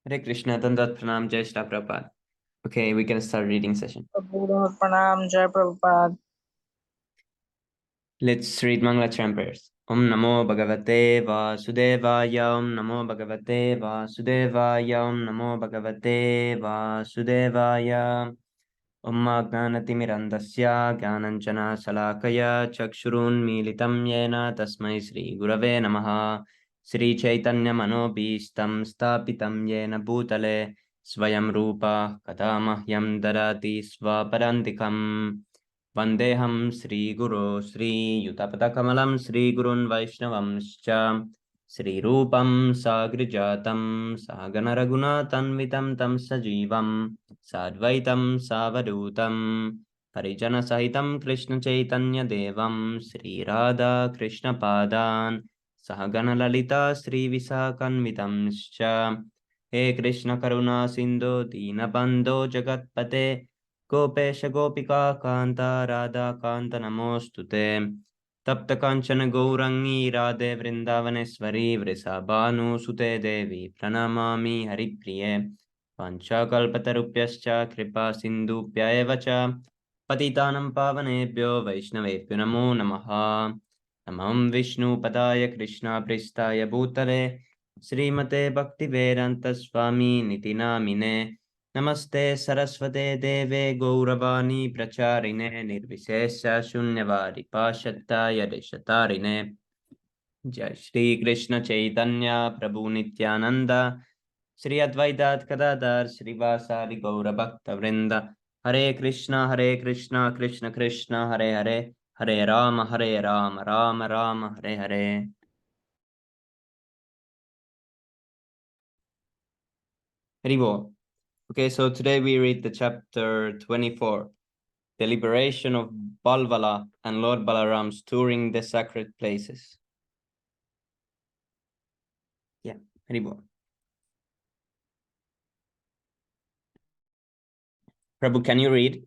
Hare Krishna, Dandat Pranam, Jai Shri Prabhupada. Okay, we can start reading session. Pranam, Jai Prabhupada. Let's read Mangalacharan prayers. Om Namo Bhagavate Vasudevaya, Om Namo Bhagavate Vasudevaya, Om Namo Bhagavate Vasudevaya. Om Agnanatimirandasya Gyananjana Salakaya Chakshurun Militam Yena Tasmai Sri Gurave Namaha. Sri Chaitanya Manobhistam Stapitam Yena Bhutale Swayam Rupa Kadamahyam Darati Swaparantikam. Vandeham Sri Guru Sri Yutapatakamalam Sri Gurun Vaishnavamscha Sri Rupam Sagrijatam Saganaragunatanvitam Tam Sajivam Sadvaitam Savadutam Parijana Sahitam Krishna Chaitanya Devam Sri Radha Krishna Padan Sahagana Lalita Sri Visakanvitamscha He Krishna Karuna Sindhu Dinabandho Jagatpate Gopesh गोपिका कांता राधा कांत नमोस्तुते तप्त कांचन गौरंगी राधे वृंदावनेश्वरी वृषभानुसुते देवी प्रणमामि हरिप्रिये वाञ्छाकल्पतरुभ्यश्च कृपा सिन्धुभ्यैव च पतितानं पावनेभ्यो वैष्णवेभ्यो नमो नमः नमः विष्णुपदाय कृष्णाप्रेष्ठाय भूतले श्रीमते भक्तिवेदान्तस्वामी निति नामिने नमस्ते सरस्वते देवे गौरवाणी प्रचारिणे निर्विशेष शून्यवादी पाशत्ताय देशतारिणे जय श्री कृष्ण चैतन्य प्रभु नित्यानंद श्री अद्वैत गदाधर श्रीवासादि गौर भक्त वृंद हरे Krishna Krishna Krishna Hare Hare Hare Ram Ram Ram Hare Hare. Hare Bol. Okay, so today we read the chapter 24, the liberation of Balvala and Lord Balaram's touring the sacred places. Yeah, Hare Bol. Prabhu, can you read?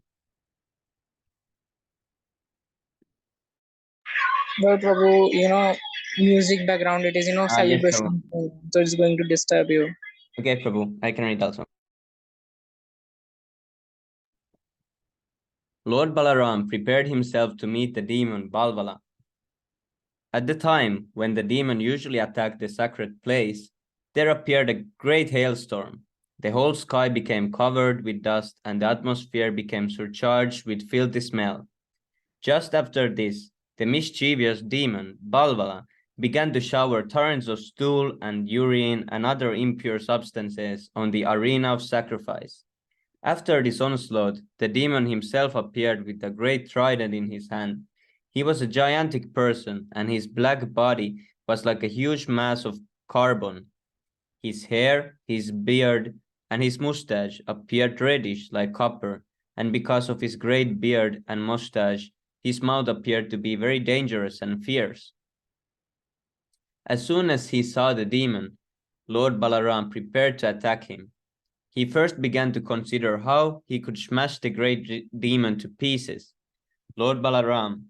Well, Prabhu, music background, it is, Yes, celebration. So it's going to disturb you. Okay, Prabhu, I can read also. Lord Balaram prepared himself to meet the demon Balvala. At the time when the demon usually attacked the sacred place, there appeared a great hailstorm. The whole sky became covered with dust and the atmosphere became surcharged with filthy smell. Just after this, the mischievous demon, Balvala, began to shower torrents of stool and urine and other impure substances on the arena of sacrifice. After this onslaught, the demon himself appeared with a great trident in his hand. He was a gigantic person, and his black body was like a huge mass of carbon. His hair, his beard, and his mustache appeared reddish like copper, and because of his great beard and mustache, his mouth appeared to be very dangerous and fierce. As soon as he saw the demon, Lord Balaram prepared to attack him. He first began to consider how he could smash the great demon to pieces. Lord Balaram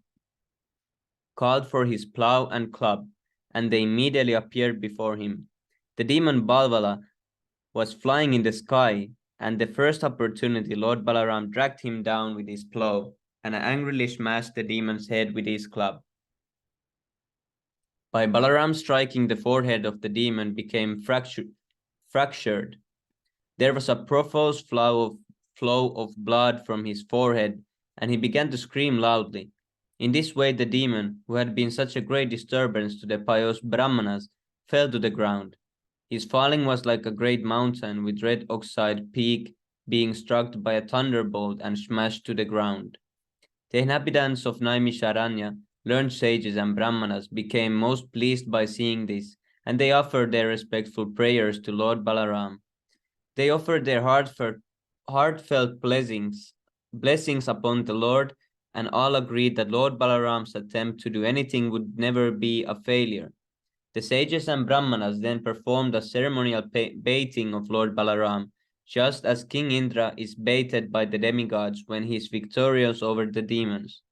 called for his plow and club, and they immediately appeared before him. The demon Balvala was flying in the sky, and the first opportunity Lord Balaram dragged him down with his plow and angrily smashed the demon's head with his club. By Balaram striking, the forehead of the demon became fractured. There was a profuse flow of blood from his forehead, and he began to scream loudly. In this way, the demon, who had been such a great disturbance to the pious Brahmanas, fell to the ground. His falling was like a great mountain with red oxide peak being struck by a thunderbolt and smashed to the ground. The inhabitants of Naimisharanya, learned sages and Brahmanas, became most pleased by seeing this, and they offered their respectful prayers to Lord Balaram. They offered their heartfelt blessings upon the Lord, and all agreed that Lord Balaram's attempt to do anything would never be a failure. The sages and Brahmanas then performed a ceremonial baiting of Lord Balaram, just as King Indra is baited by the demigods when he is victorious over the demons.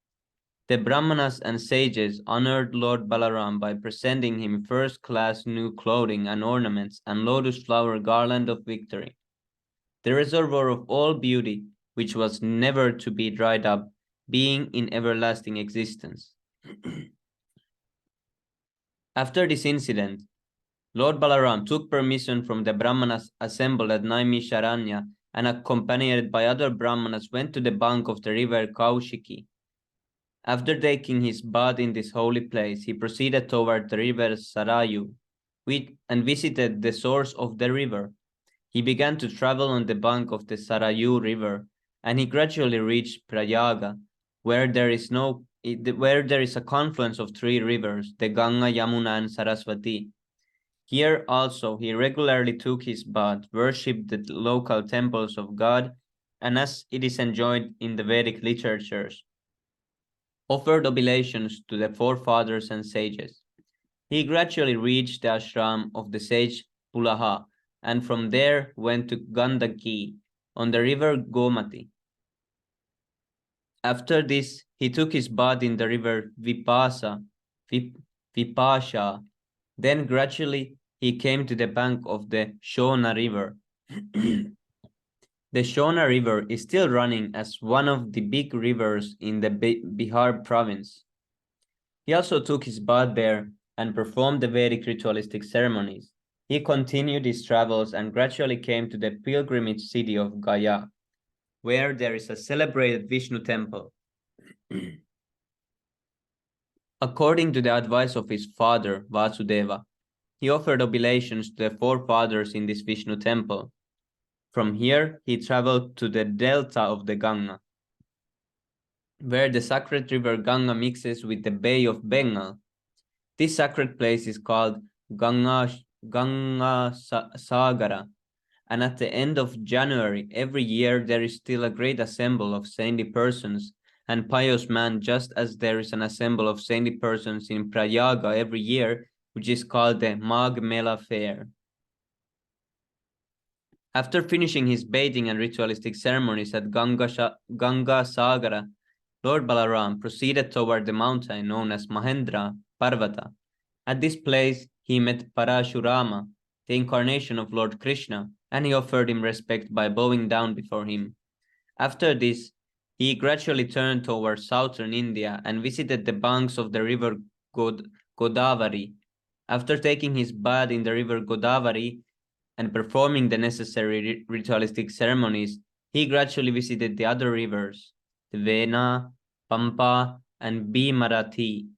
The Brahmanas and sages honored Lord Balaram by presenting him first-class new clothing and ornaments and lotus flower garland of victory, the reservoir of all beauty, which was never to be dried up, being in everlasting existence. After this incident, Lord Balaram took permission from the Brahmanas assembled at Naimisharanya and accompanied by other Brahmanas went to the bank of the river Kaushiki. After taking his bath in this holy place, he proceeded toward the river Sarayu and visited the source of the river. He began to travel on the bank of the Sarayu river, and he gradually reached Prayaga, where there is a confluence of three rivers, the Ganga, Yamuna, and Saraswati. Here also he regularly took his bath, worshipped the local temples of God, and as it is enjoined in the Vedic literatures, offered oblations to the forefathers and sages. He gradually reached the ashram of the sage Pulaha, and from there went to Gandaki on the river Gomati. After this, he took his bath in the river Vipasha. Then gradually he came to the bank of the Shona river. The Shona river is still running as one of the big rivers in the Bihar province. He also took his bath there and performed the Vedic ritualistic ceremonies. He continued his travels and gradually came to the pilgrimage city of Gaya, where there is a celebrated Vishnu temple. According to the advice of his father, Vasudeva, he offered oblations to the forefathers in this Vishnu temple. From here, he traveled to the delta of the Ganga, where the sacred river Ganga mixes with the Bay of Bengal. This sacred place is called Ganga Sagara, and at the end of January every year there is still a great assembly of saintly persons and pious men, just as there is an assembly of saintly persons in Prayaga every year, which is called the Magh Mela Fair. After finishing his bathing and ritualistic ceremonies at Ganga Sagara, Lord Balaram proceeded toward the mountain known as Mahendra Parvata. At this place, he met Parashurama, the incarnation of Lord Krishna, and he offered him respect by bowing down before him. After this, he gradually turned towards southern India and visited the banks of the river Godavari. After taking his bath in the river Godavari and performing the necessary ritualistic ceremonies, he gradually visited the other rivers, the Vena, Pampa, and Bhimarathi.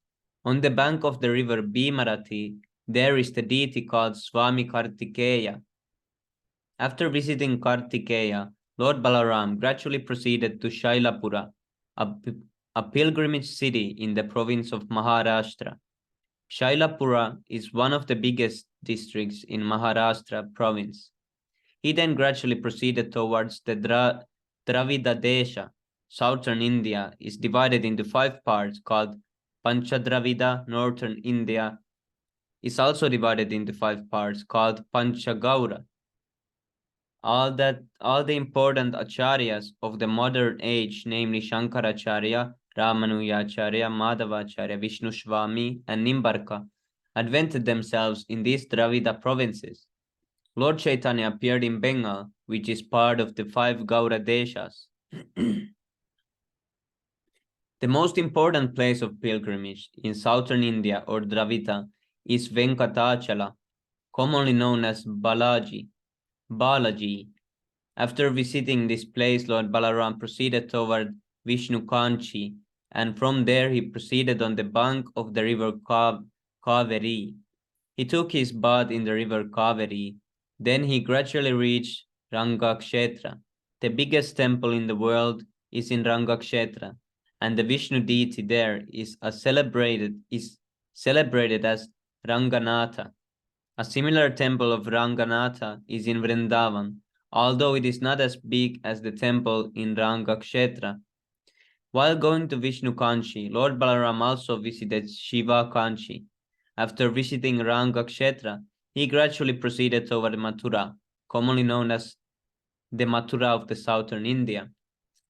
On the bank of the river Bhimarathi, there is the deity called Swami Kartikeya. After visiting Kartikeya, Lord Balaram gradually proceeded to Shailapura, a pilgrimage city in the province of Maharashtra. Shailapura is one of the biggest districts in Maharashtra province. He then gradually proceeded towards the Dravida Desha. Southern India is divided into 5 parts called Panchadravida. Northern India is also divided into 5 parts called Panchagaura. All the important acharyas of the modern age, namely Shankaracharya, Ramanujacharya, Madhavacharya, Vishnushvami, and Nimbarka, advented themselves in these Dravida provinces. Lord Chaitanya appeared in Bengal, which is part of the 5 Gaura Deshas. The most important place of pilgrimage in southern India or Dravida is Venkatachala, commonly known as Balaji. After visiting this place, Lord Balaram proceeded toward Vishnu Kanchi, and from there he proceeded on the bank of the river Kaveri. He took his bath in the river Kaveri. Then he gradually reached Rangakshetra. The biggest temple in the world is in Rangakshetra, and the Vishnu deity there is celebrated as Ranganatha. A similar temple of Ranganatha is in Vrindavan, although it is not as big as the temple in Rangakshetra. While going to Vishnu Kanchi, Lord Balaram also visited Shiva Kanchi. After visiting Rangakshetra, he gradually proceeded toward Mathura, commonly known as the Mathura of the southern India.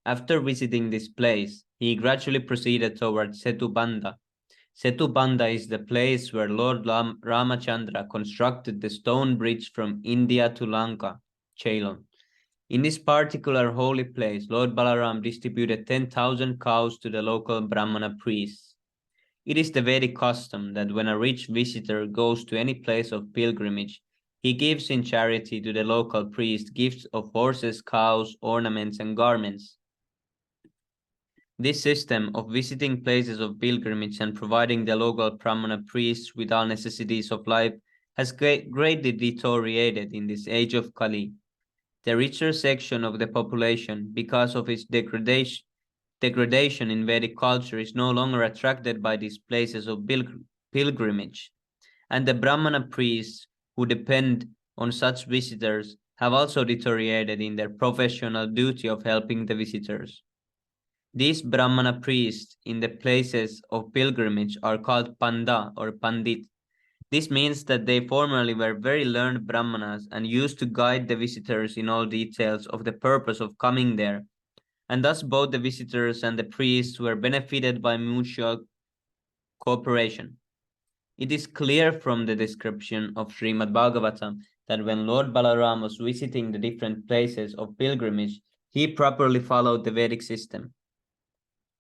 After visiting this place, he gradually proceeded towards Setubanda. Setubanda is the place where Lord Ramachandra constructed the stone bridge from India to Lanka, Ceylon. In this particular holy place, Lord Balaram distributed 10,000 cows to the local Brahmana priests. It is the Vedic custom that when a rich visitor goes to any place of pilgrimage, he gives in charity to the local priest gifts of horses, cows, ornaments, and garments. This system of visiting places of pilgrimage and providing the local Brahmana priests with all necessities of life has greatly deteriorated in this age of Kali. The richer section of the population, because of its degradation in Vedic culture, is no longer attracted by these places of pilgrimage, and the Brahmana priests who depend on such visitors have also deteriorated in their professional duty of helping the visitors. These Brahmana priests in the places of pilgrimage are called Panda or Pandit. This means that they formerly were very learned Brahmanas and used to guide the visitors in all details of the purpose of coming there, and thus both the visitors and the priests were benefited by mutual cooperation. It is clear from the description of Srimad Bhagavatam that when Lord Balaram was visiting the different places of pilgrimage, he properly followed the Vedic system.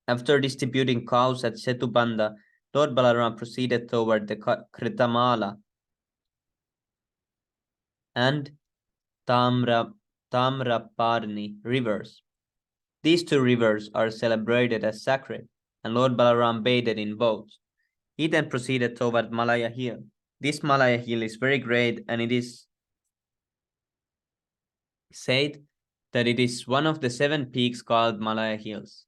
After distributing cows at Setubanda, Lord Balaram proceeded toward the Kritamala and Tamraparni rivers. These two rivers are celebrated as sacred, and Lord Balaram bathed in both. He then proceeded toward Malaya Hill. This Malaya Hill is very great, and it is said that it is one of the 7 peaks called Malaya Hills.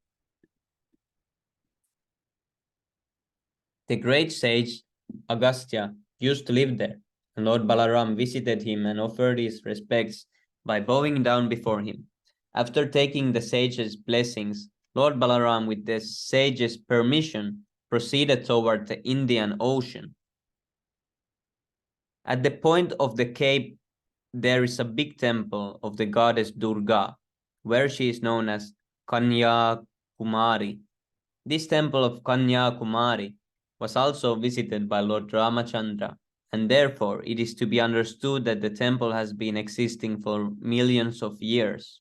The great sage Agastya used to live there, and Lord Balaram visited him and offered his respects by bowing down before him. After taking the sage's blessings, Lord Balaram, with the sage's permission, proceeded toward the Indian Ocean. At the point of the cape, there is a big temple of the goddess Durga, where she is known as Kanya Kumari. This temple of Kanya Kumari was also visited by Lord Ramachandra, and therefore it is to be understood that the temple has been existing for millions of years.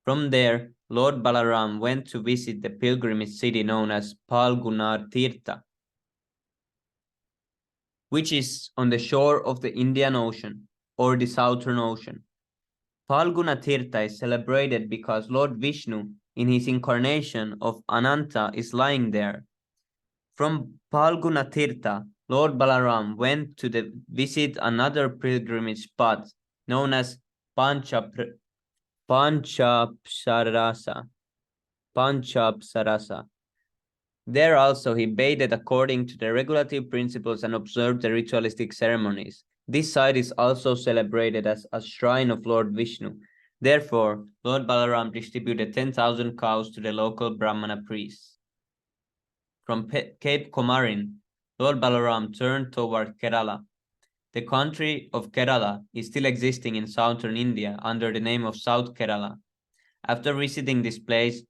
From there, Lord Balaram went to visit the pilgrimage city known as Palgunar Tirtha, which is on the shore of the Indian Ocean or the Southern Ocean. Palguna Tirtha is celebrated because Lord Vishnu, in his incarnation of Ananta, is lying there. From Palguna Tirtha, Lord Balaram went to visit another pilgrimage spot known as Panchapsarasa. There also he bathed according to the regulative principles and observed the ritualistic ceremonies. This site is also celebrated as a shrine of Lord Vishnu. Therefore, Lord Balaram distributed 10,000 cows to the local Brahmana priests. From Cape Comarin, Lord Balaram turned toward Kerala. The country of Kerala is still existing in southern India under the name of South Kerala. After visiting this place,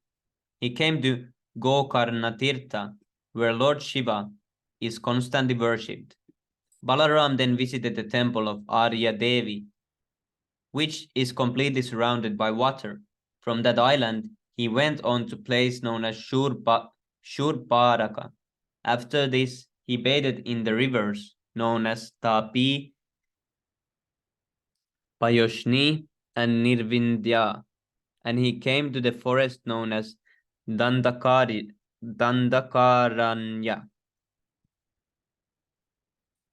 he came to Gokarna Tirtha, where Lord Shiva is constantly worshipped. Balaram then visited the temple of Arya Devi, which is completely surrounded by water. From that island, he went on to a place known as Shurparaka. After this, he bathed in the rivers known as Tapi, Payoshni, and Nirvindya, and he came to the forest known as Dandakaranya.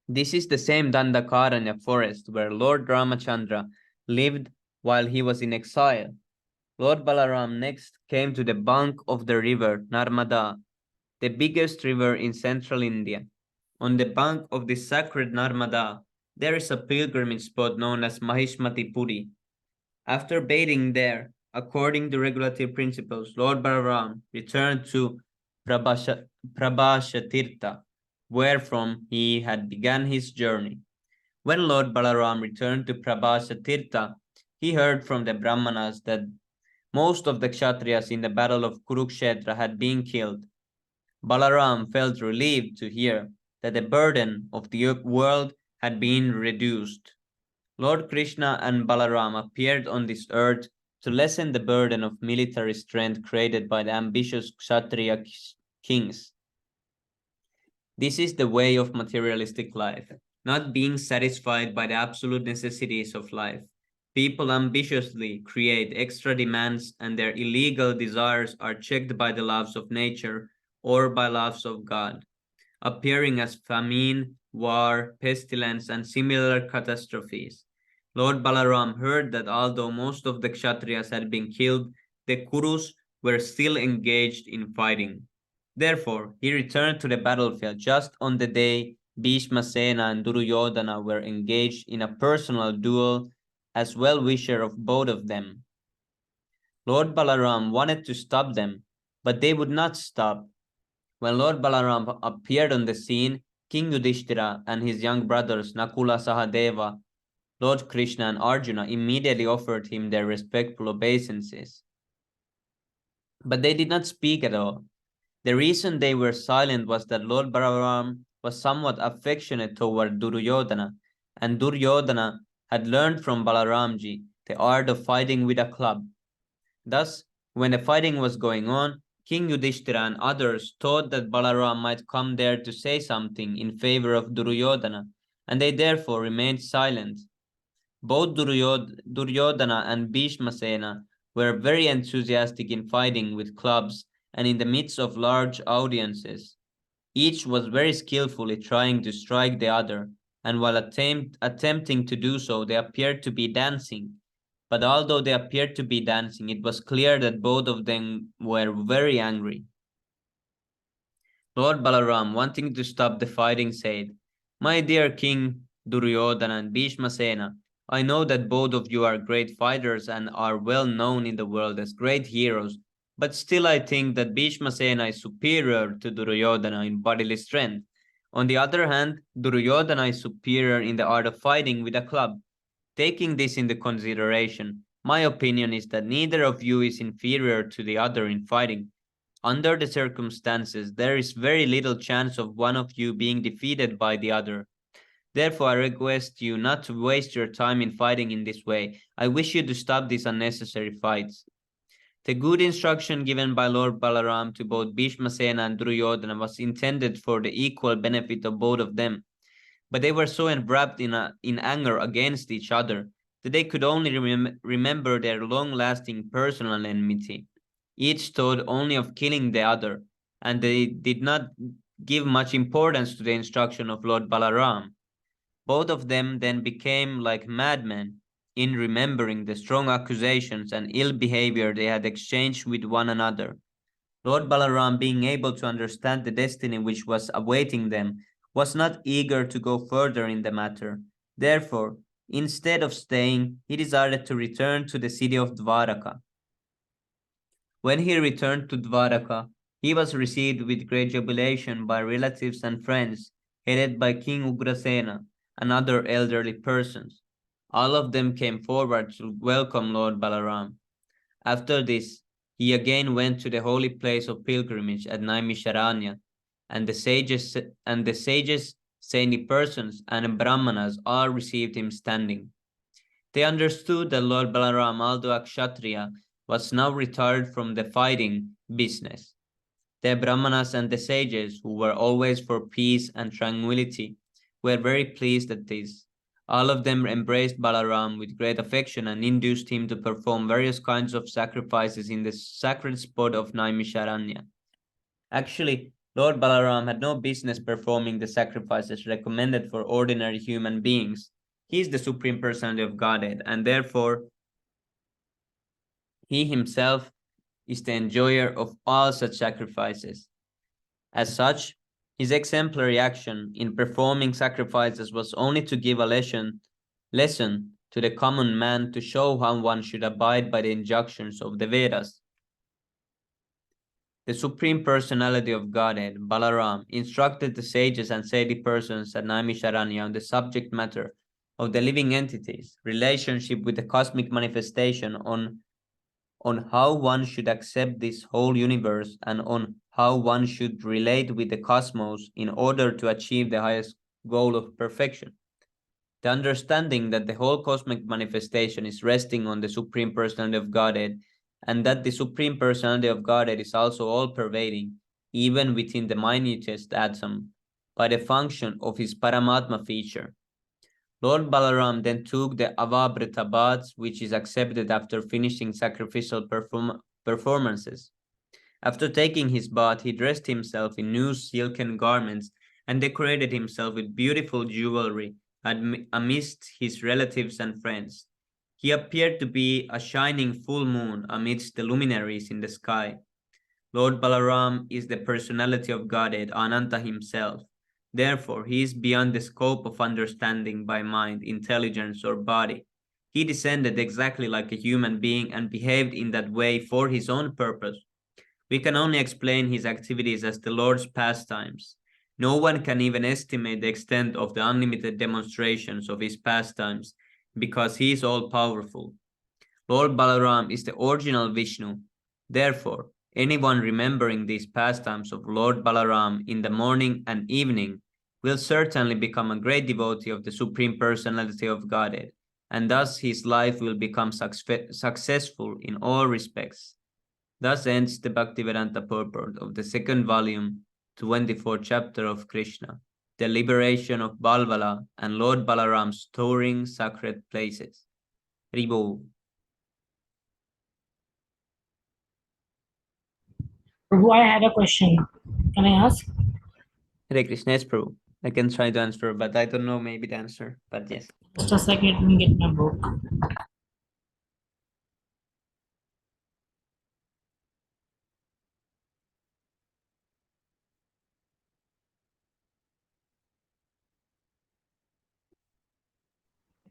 This is the same Dandakaranya forest where Lord Ramachandra lived while he was in exile. Lord Balaram next came to the bank of the river Narmada, the biggest river in central India. On the bank of the sacred Narmada, there is a pilgrimage spot known as Mahishmati Puri. After bathing there, according to regulative principles, Lord Balaram returned to Prabhasha Tirtha, wherefrom he had begun his journey. When Lord Balaram returned to Prabhasha Tirtha, he heard from the Brahmanas that Most of the Kshatriyas in the battle of Kurukshetra had been killed. Balaram felt relieved to hear that the burden of the world had been reduced. Lord Krishna and Balaram appeared on this earth to lessen the burden of military strength created by the ambitious Kshatriya kings. This is the way of materialistic life, not being satisfied by the absolute necessities of life. People ambitiously create extra demands, and their illegal desires are checked by the laws of nature or by laws of God, appearing as famine, war, pestilence, and similar catastrophes. Lord Balaram heard that although most of the Kshatriyas had been killed, the Kurus were still engaged in fighting. Therefore, he returned to the battlefield just on the day Bhishma Sena and Duryodhana were engaged in a personal duel as well-wisher of both of them. Lord Balaram wanted to stop them, but they would not stop. When Lord Balaram appeared on the scene, King Yudhishthira and his young brothers Nakula, Sahadeva, Lord Krishna, and Arjuna immediately offered him their respectful obeisances. But they did not speak at all. The reason they were silent was that Lord Balaram was somewhat affectionate toward Duryodhana, and Duryodhana had learned from Balaramji the art of fighting with a club. Thus, when the fighting was going on, King Yudhishthira and others thought that Balaram might come there to say something in favor of Duryodhana, and they therefore remained silent. Both Duryodhana and Bhishmasena were very enthusiastic in fighting with clubs and in the midst of large audiences. Each was very skillfully trying to strike the other, and while attempting to do so, they appeared to be dancing. But although they appeared to be dancing, it was clear that both of them were very angry. Lord Balaram, wanting to stop the fighting, said, "My dear King Duryodhana and Bhishmasena, I know that both of you are great fighters and are well known in the world as great heroes, but still I think that Bhishmasena is superior to Duryodhana in bodily strength. On the other hand, Duryodhana is superior in the art of fighting with a club. Taking this into consideration, my opinion is that neither of you is inferior to the other in fighting. Under the circumstances, there is very little chance of one of you being defeated by the other. Therefore, I request you not to waste your time in fighting in this way. I wish you to stop these unnecessary fights." The good instruction given by Lord Balaram to both Bhishmasena and Duryodhana was intended for the equal benefit of both of them. But they were so enwrapped in anger against each other that they could only remember their long-lasting personal enmity. Each thought only of killing the other, and they did not give much importance to the instruction of Lord Balaram. Both of them then became like madmen in remembering the strong accusations and ill behavior they had exchanged with one another. Lord Balaram, being able to understand the destiny which was awaiting them, was not eager to go further in the matter. Therefore, instead of staying, he decided to return to the city of Dwaraka. When he returned to Dwaraka, he was received with great jubilation by relatives and friends, headed by King Ugrasena and other elderly persons. All of them came forward to welcome Lord Balaram. After this, he again went to the holy place of pilgrimage at Naimisharanya, and the sages, saintly persons, and brahmanas all received him standing. They understood that Lord Balaram, although a Kshatriya, was now retired from the fighting business. The Brahmanas and the sages, who were always for peace and tranquility, were very pleased at this. All of them embraced Balaram with great affection and induced him to perform various kinds of sacrifices in the sacred spot of Naimisharanya. Actually, Lord Balaram had no business performing the sacrifices recommended for ordinary human beings. He is the Supreme Personality of Godhead, and therefore he himself is the enjoyer of all such sacrifices. As such, his exemplary action in performing sacrifices was only to give a lesson to the common man to show how one should abide by the injunctions of the Vedas. The Supreme Personality of Godhead, Balaram, instructed the sages and saintly persons at Naimisharanya on the subject matter of the living entities, relationship with the cosmic manifestation on how one should accept this whole universe and on how one should relate with the cosmos in order to achieve the highest goal of perfection. The understanding that the whole cosmic manifestation is resting on the Supreme Personality of Godhead, and that the Supreme Personality of Godhead is also all pervading, even within the minutest atom, by the function of his Paramatma feature. Lord Balaram then took the Avabrita baths, which is accepted after finishing sacrificial performances. After taking his bath, he dressed himself in new silken garments and decorated himself with beautiful jewelry amidst his relatives and friends. He appeared to be a shining full moon amidst the luminaries in the sky. Lord Balaram is the personality of Godhead, Ananta himself. Therefore, he is beyond the scope of understanding by mind, intelligence, or body. He descended exactly like a human being and behaved in that way for his own purpose. We can only explain his activities as the Lord's pastimes. No one can even estimate the extent of the unlimited demonstrations of his pastimes because he is all powerful. Lord Balaram is the original Vishnu. Therefore, anyone remembering these pastimes of Lord Balaram in the morning and evening will certainly become a great devotee of the Supreme Personality of Godhead, and thus his life will become successful in all respects. Thus ends the Bhaktivedanta purport of the second volume, 24th chapter of Krishna, the liberation of Balvala and Lord Balaram's touring sacred places. Ribo. Prabhu, I have a question. Can I ask? Hare Krishna, yes, Prabhu. I can try to answer, but I don't know maybe the answer, but yes. Just a second, let me get my book.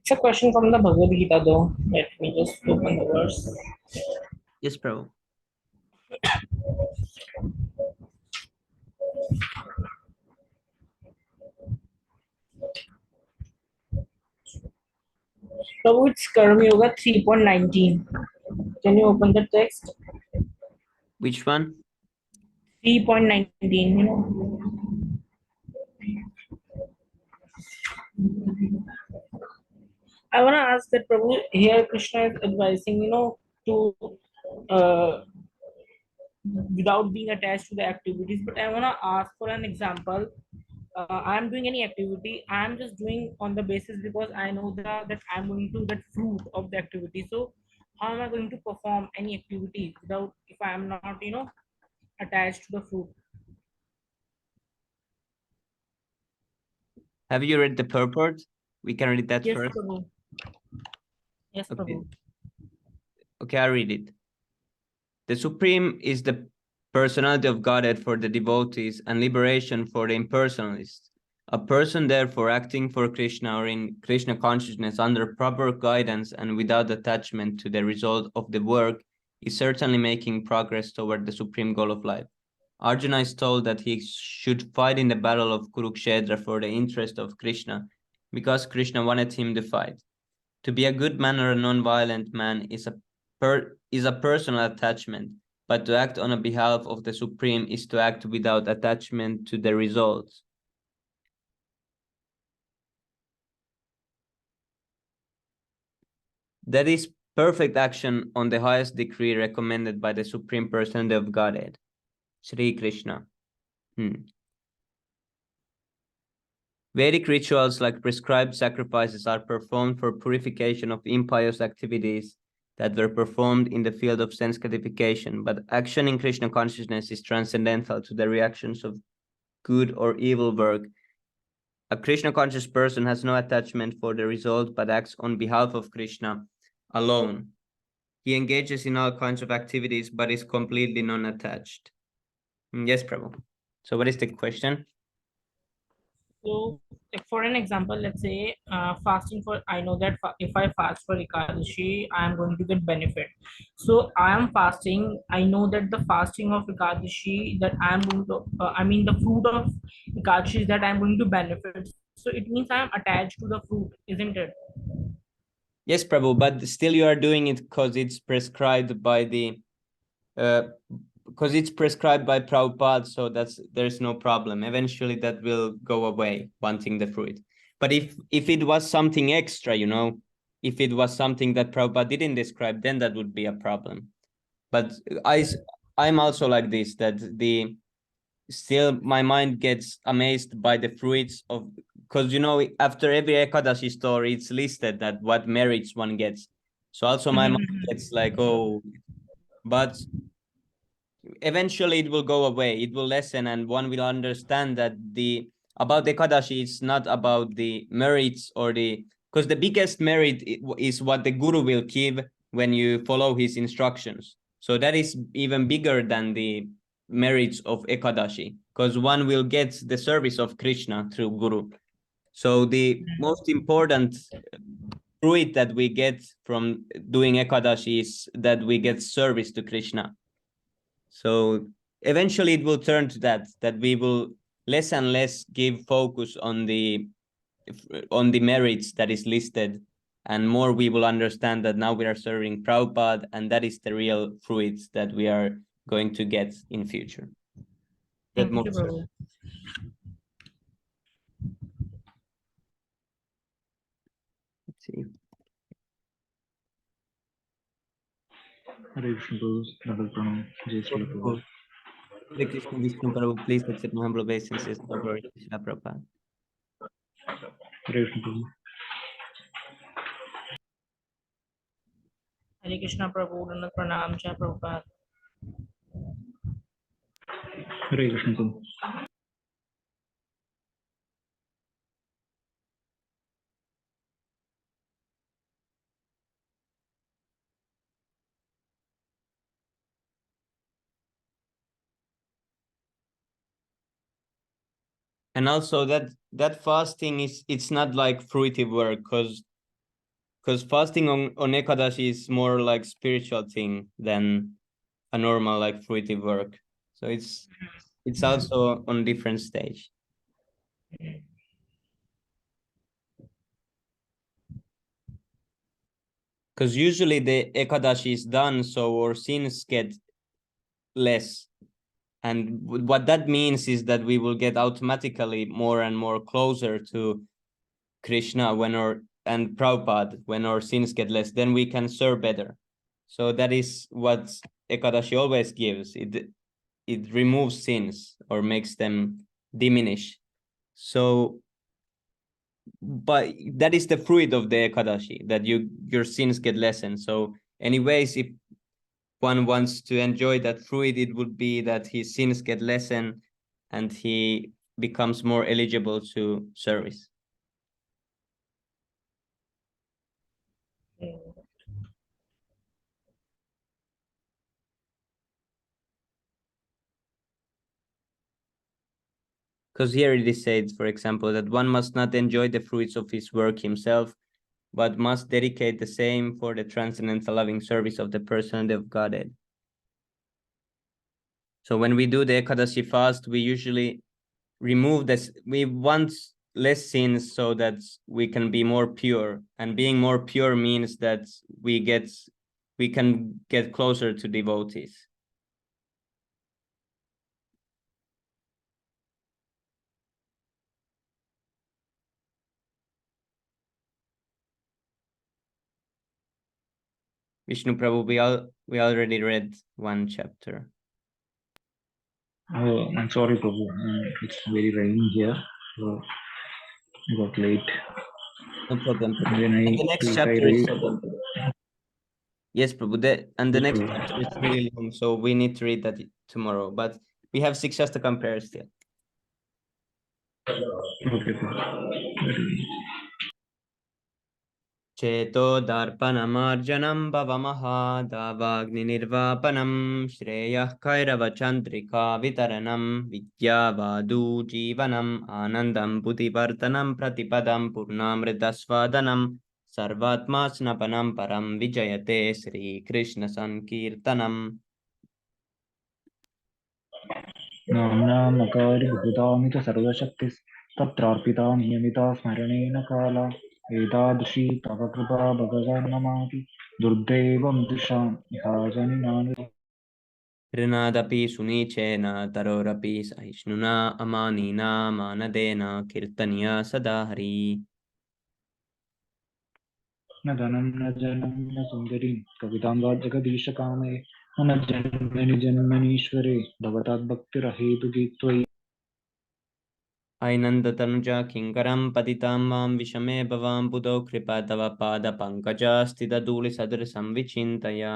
It's a question from the Bhagavad Gita, though. Let me just open the verse. Yes, Prabhu. Prabhu, it's Karma Yoga 3.19. Can you open the text? Which one? 3.19, I want to ask that Prabhu, here Krishna is advising, to uh, without being attached to the activities. But I want to ask for an example. I'm doing any activity. I'm just doing on the basis because I know that I'm going to get fruit of the activity. So how am I going to perform any activity without if I am not, attached to the fruit? Have you read the purport? We can read that Yes, first. Prabhu. Yes, Okay. Prabhu. Okay, I read it. The Supreme is the personality of Godhead for the devotees and liberation for the impersonalists. A person, therefore, acting for Krishna or in Krishna consciousness under proper guidance and without attachment to the result of the work is certainly making progress toward the supreme goal of life. Arjuna is told that he should fight in the battle of Kurukshetra for the interest of Krishna because Krishna wanted him to fight. To be a good man or a non-violent man is a personal attachment, but to act on behalf of the Supreme is to act without attachment to the results. That is perfect action on the highest degree recommended by the Supreme Personality of Godhead, Sri Krishna. Vedic rituals like prescribed sacrifices are performed for purification of impious activities that were performed in the field of sense gratification, but action in Krishna consciousness is transcendental to the reactions of good or evil work. A Krishna conscious person has no attachment for the result but acts on behalf of Krishna alone. He engages in all kinds of activities but is completely non-attached. Yes, Prabhu. So what is the question? So, like for an example, let's say fasting for, I know that if I fast for Ekadashi, I am going to get benefit. So, I am fasting. I know that the fasting of Ekadashi that I am going to, the fruit of Ekadashi is that I am going to benefit. So, it means I am attached to the fruit, isn't it? Yes, Prabhu, but still you are doing it because it's prescribed by the because it's prescribed by Prabhupada, so there's no problem. Eventually that will go away, wanting the fruit. But if it was something extra, if it was something that Prabhupada didn't describe, then that would be a problem. But I'm also like this, that still my mind gets amazed by the fruits of, because after every Ekadashi story it's listed that what merits one gets. So also my mind gets like, oh, but eventually it will go away, it will lessen, and one will understand that the about the Ekadashi it's not about the merits or the, because the biggest merit is what the guru will give when you follow his instructions. So that is even bigger than the merits of Ekadashi, because one will get the service of Krishna through guru. So the most important fruit that we get from doing Ekadashi is that we get service to Krishna. So eventually it will turn to that we will less and less give focus on the merits that is listed, and more we will understand that now we are serving Prabhupada, and that is the real fruits that we are going to get in future. That Thank you, Prabhu. Let's see. Hare Krishna Prabhu, double pranam, Jai Srila Prabhu. Hare Krishna Vishnu Prabhu, please accept my humble obeisances for glory to Srila Prabhupada. Hare Krishna Prabhu. Hare Krishna Prabhu, Dandavat Pranam, Jai Prabhupada. Hare Krishna Prabhu. And also that fasting it's not like fruitive work, because fasting on Ekadashi is more like spiritual thing than a normal like fruitive work. So it's also on different stage. Because usually the Ekadashi is done so our sins get less. And what that means is that we will get automatically more and more closer to Krishna and Prabhupada when our sins get less, then we can serve better. So that is what Ekadashi always gives. It removes sins or makes them diminish. So, but that is the fruit of the Ekadashi, that your sins get lessened. So, anyways, if one wants to enjoy that fruit, it would be that his sins get lessened and he becomes more eligible to service. Because here it is said, for example, that one must not enjoy the fruits of his work himself, but must dedicate the same for the transcendental loving service of the personhood of Godhead. So when we do the Ekadashi fast, we usually remove this. We want less sins so that we can be more pure. And being more pure means that we can get closer to devotees. Vishnu Prabhu, we already read one chapter. Oh, I'm sorry, Prabhu. It's very rainy here, so I got late. No problem, Prabhu. When And the next if I chapter read, is yes, Prabhu. And the yes, next Prabhu. chapter is really long, so we need to read that tomorrow. But we have 6 to compare still. Okay, Prabhu. Very चेतोदर्पणमार्जनं भवमहादावाग्निर्वापनं श्रेयः कैरवचन्द्रिका वितरणं विद्यावादूजीवनम् आनन्दं बुद्धिवर्धनं प्रतिपदं पूर्णामृतस्वादनं सर्वात्मा स्नपनं परं विजयते श्रीकृष्णसङ्कीर्तनम्. नाम्नामकारि भूतामित सर्वशक्तिस्तत्रार्पिता नियमिता स्मरणेन काला एतादृशी तव कृपा भगवान्ममापि दुर्दैवं दिशां विहाजनिनानि ऋणादपि सुनीचेन तरोरपि सहिष्णुना अमानिना मानदेन कीर्तनीय सदा हरि न धनं न जनं न सुन्दरीं कवितां वा जगदीशकामे मम जन्मनि जन्मनीश्वरे भवताद्भक्तिरहेतुकी त्वयि ऐनन्दतनुजा किङ्करं पतितां मां विषमे भवां बुधौ कृपा तव पादपङ्कजा स्थितधूलिसदृशं विचिन्तया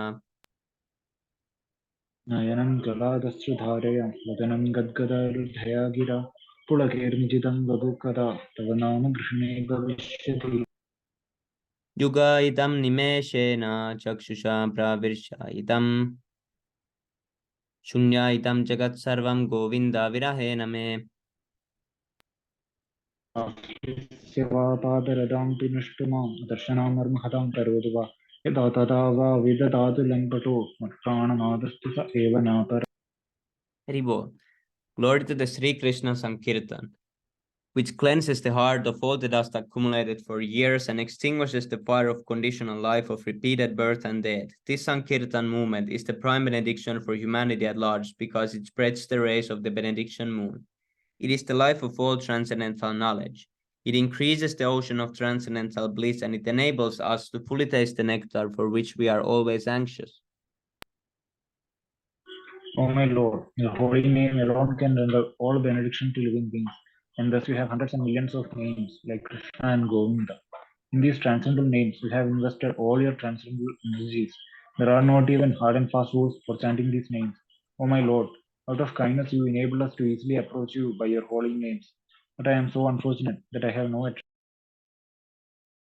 नयनं कलादश्रुधारया वदनं गद्गदहृदया गिरा पुलकेर्निजितं वधु कदा तव नाम गृह्णे भविष्यति युगायितं निमेषेण चक्षुषा प्राविर्शायितं शून्यायितं जगत्सर्वं गोविन्दाविरहेण मे यस्य वा पादरदां तु नष्टुमां दर्शनामर्महतां करोतु वा यदा तदा वा विदधातु लम्पटो मत्प्राणनादस्तु स एव नापर Haribo. Glory to the Sri Krishna Sankirtan, which cleanses the heart of all the dust accumulated for years and extinguishes the fire of conditional life of repeated birth and death. This Sankirtan movement is the prime benediction for humanity at large because it spreads the rays of the benediction moon. It is the life of all transcendental knowledge. It increases the ocean of transcendental bliss and it enables us to fully taste the nectar for which we are always anxious. O my Lord, your holy name alone can render all benediction to living beings, and thus you have hundreds and millions of names like Krishna and Govinda. In these transcendental names, you have invested all your transcendental energies. There are not even hard and fast rules for chanting these names. O my Lord, out of kindness you enable us to easily approach you by your holy names. But I am so unfortunate that I have no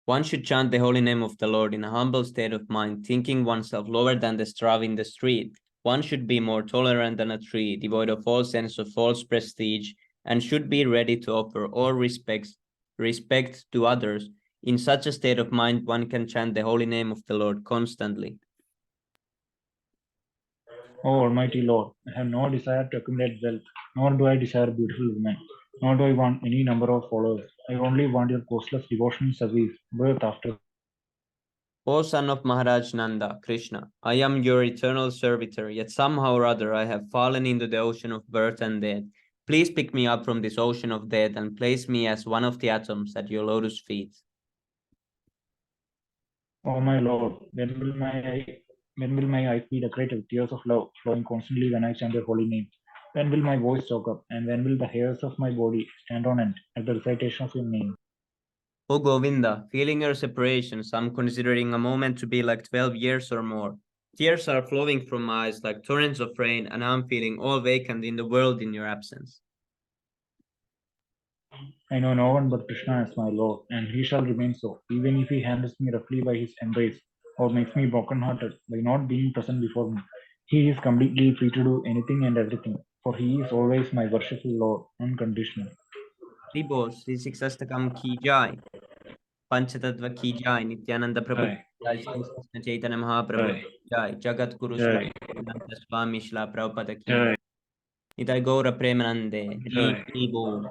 One should chant the holy name of the Lord in a humble state of mind, thinking oneself lower than the straw in the street. One should be more tolerant than a tree, devoid of all sense of false prestige, and should be ready to offer all respect to others. In such a state of mind, one can chant the holy name of the Lord constantly. Oh, Almighty Lord, I have no desire to accumulate wealth, nor do I desire beautiful women, nor do I want any number of followers. I only want your costless devotion service, birth after. O son of Maharaj Nanda, Krishna, I am your eternal servitor, yet somehow or other I have fallen into the ocean of birth and death. Please pick me up from this ocean of death and place me as one of the atoms at your lotus feet. Oh my Lord, when will my eyes be decorated with tears of love flowing constantly when I chant your holy name? When will my voice choke up, and when will the hairs of my body stand on end at the recitation of your name? O Govinda, feeling your separation, some considering a moment to be like 12 years or more. Tears are flowing from my eyes like torrents of rain, and I'm feeling all vacant in the world in your absence. I know no one but Krishna as my Lord, and he shall remain so, even if he handles me roughly by his embrace, or makes me broken-hearted by not being present before me. He is completely free to do anything and everything, for he is always my worshipful Lord, unconditional. Ribo, Sri Siksastakam ki jai, Panchatattva ki jai, Nityananda Prabhu ki jai, Sri Krishna Chaitanya Mahaprabhu ki jai, Jagat Guru Sri Nanda Swami Shila Prabhupada ki jai. Nitai Gaura Premanande, Hari Hari Bol.